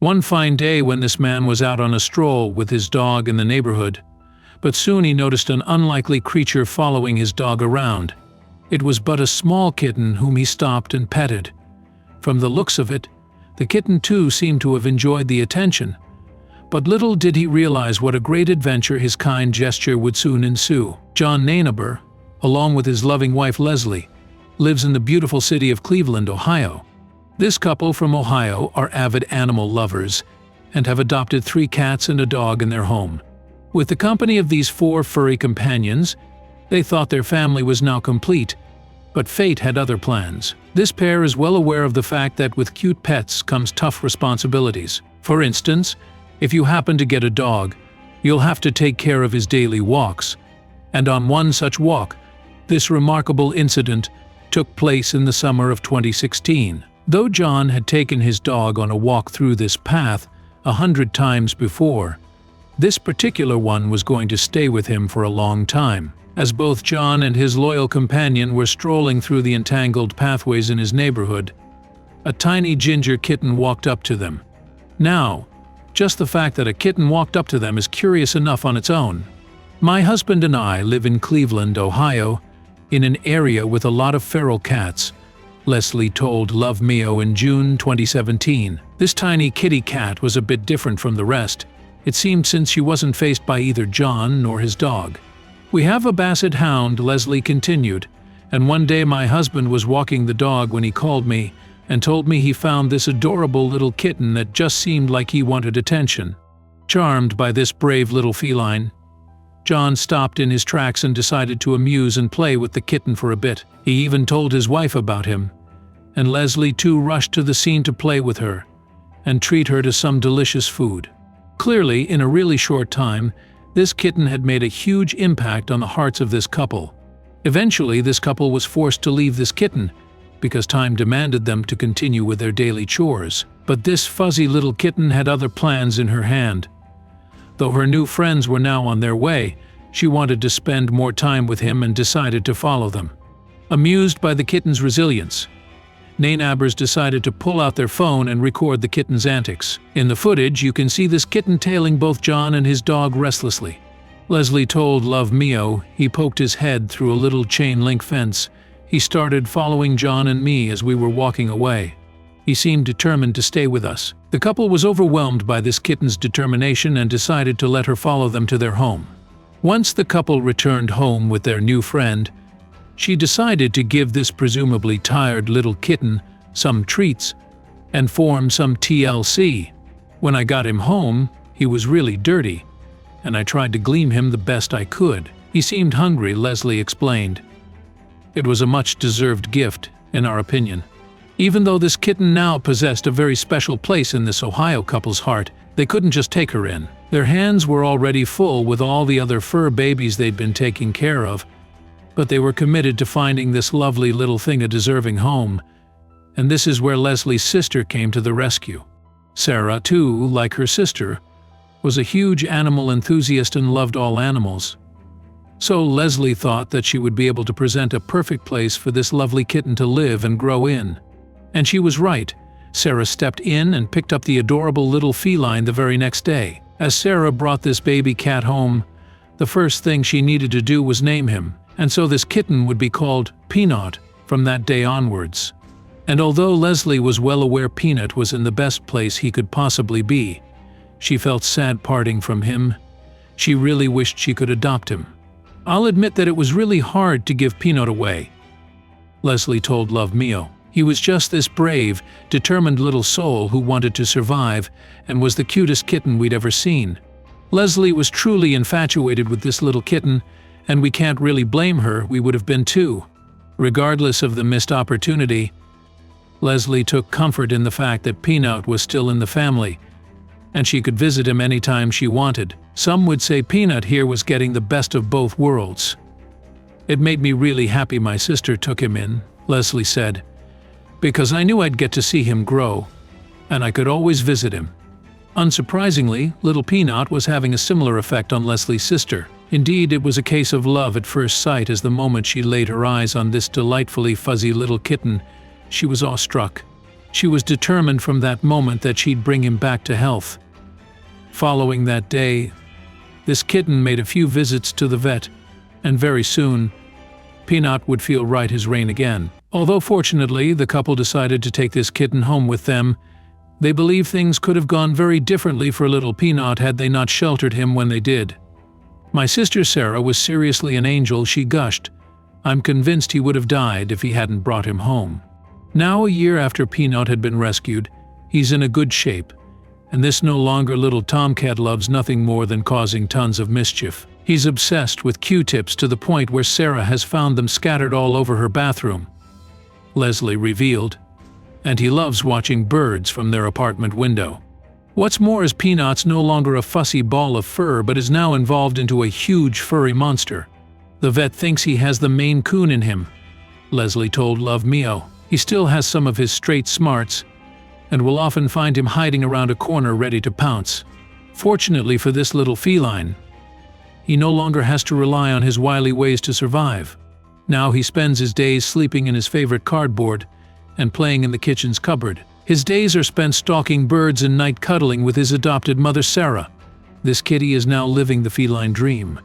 One fine day when this man was out on a stroll with his dog in the neighborhood, but soon he noticed an unlikely creature following his dog around. It was but a small kitten whom he stopped and petted. From the looks of it, the kitten too seemed to have enjoyed the attention, but little did he realize what a great adventure his kind gesture would soon ensue. John Nainaber, along with his loving wife Leslie, lives in the beautiful city of Cleveland, Ohio. This couple from Ohio are avid animal lovers and have adopted 3 cats and a dog in their home. With the company of these 4 furry companions, they thought their family was now complete, but fate had other plans. This pair is well aware of the fact that with cute pets comes tough responsibilities. For instance, if you happen to get a dog, you'll have to take care of his daily walks. And on one such walk, this remarkable incident took place in the summer of 2016. Though John had taken his dog on a walk through this path 100 times before, this particular one was going to stay with him for a long time. As both John and his loyal companion were strolling through the entangled pathways in his neighborhood, a tiny ginger kitten walked up to them. Now, just the fact that a kitten walked up to them is curious enough on its own. My husband and I live in Cleveland, Ohio, in an area with a lot of feral cats, Leslie told Love Mio in June 2017. This tiny kitty cat was a bit different from the rest, it seemed, since she wasn't faced by either John nor his dog. We have a basset hound, Leslie continued, and one day my husband was walking the dog when he called me and told me he found this adorable little kitten that just seemed like he wanted attention. Charmed by this brave little feline, John stopped in his tracks and decided to amuse and play with the kitten for a bit. He even told his wife about him, and Leslie too rushed to the scene to play with her and treat her to some delicious food. Clearly, in a really short time, this kitten had made a huge impact on the hearts of this couple. Eventually, this couple was forced to leave this kitten because time demanded them to continue with their daily chores. But this fuzzy little kitten had other plans in her hand. Though her new friends were now on their way, she wanted to spend more time with him and decided to follow them. Amused by the kitten's resilience, Nainabers decided to pull out their phone and record the kitten's antics. In the footage, you can see this kitten tailing both John and his dog restlessly. Leslie told Love Mio he poked his head through a little chain-link fence. He started following John and me as we were walking away. He seemed determined to stay with us. The couple was overwhelmed by this kitten's determination and decided to let her follow them to their home. Once the couple returned home with their new friend, she decided to give this presumably tired little kitten some treats and form some TLC. When I got him home, he was really dirty, and I tried to glean him the best I could. He seemed hungry, Leslie explained. It was a much-deserved gift, in our opinion. Even though this kitten now possessed a very special place in this Ohio couple's heart, they couldn't just take her in. Their hands were already full with all the other fur babies they'd been taking care of, but they were committed to finding this lovely little thing a deserving home, and this is where Leslie's sister came to the rescue. Sarah, too, like her sister, was a huge animal enthusiast and loved all animals. So Leslie thought that she would be able to present a perfect place for this lovely kitten to live and grow in. And she was right. Sarah stepped in and picked up the adorable little feline the very next day. As Sarah brought this baby cat home, the first thing she needed to do was name him, and so this kitten would be called Peanut from that day onwards. And although Leslie was well aware Peanut was in the best place he could possibly be, she felt sad parting from him. She really wished she could adopt him. I'll admit that it was really hard to give Peanut away, Leslie told Love Mio. He was just this brave, determined little soul who wanted to survive and was the cutest kitten we'd ever seen. Leslie was truly infatuated with this little kitten, and we can't really blame her, we would have been too. Regardless of the missed opportunity, Leslie took comfort in the fact that Peanut was still in the family, and she could visit him anytime she wanted. Some would say Peanut here was getting the best of both worlds. It made me really happy my sister took him in, Leslie said, because I knew I'd get to see him grow, and I could always visit him. Unsurprisingly, little Peanut was having a similar effect on Leslie's sister. Indeed, it was a case of love at first sight, as the moment she laid her eyes on this delightfully fuzzy little kitten, she was awestruck. She was determined from that moment that she'd bring him back to health. Following that day, this kitten made a few visits to the vet, and very soon, Peanut would feel right as rain again. Although fortunately, the couple decided to take this kitten home with them, they believe things could have gone very differently for little Peanut had they not sheltered him when they did. "My sister Sarah was seriously an angel," she gushed. "I'm convinced he would have died if he hadn't brought him home." Now, a year after Peanut had been rescued, he's in a good shape, and this no longer little tomcat loves nothing more than causing tons of mischief. He's obsessed with Q-tips to the point where Sarah has found them scattered all over her bathroom, Leslie revealed, and he loves watching birds from their apartment window. What's more is Peanut's no longer a fussy ball of fur but is now evolved into a huge furry monster. The vet thinks he has the Maine Coon in him, Leslie told Love Mio. He still has some of his straight smarts, and will often find him hiding around a corner ready to pounce. Fortunately for this little feline, he no longer has to rely on his wily ways to survive. Now he spends his days sleeping in his favorite cardboard and playing in the kitchen's cupboard. His days are spent stalking birds and night cuddling with his adopted mother Sarah. This kitty is now living the feline dream.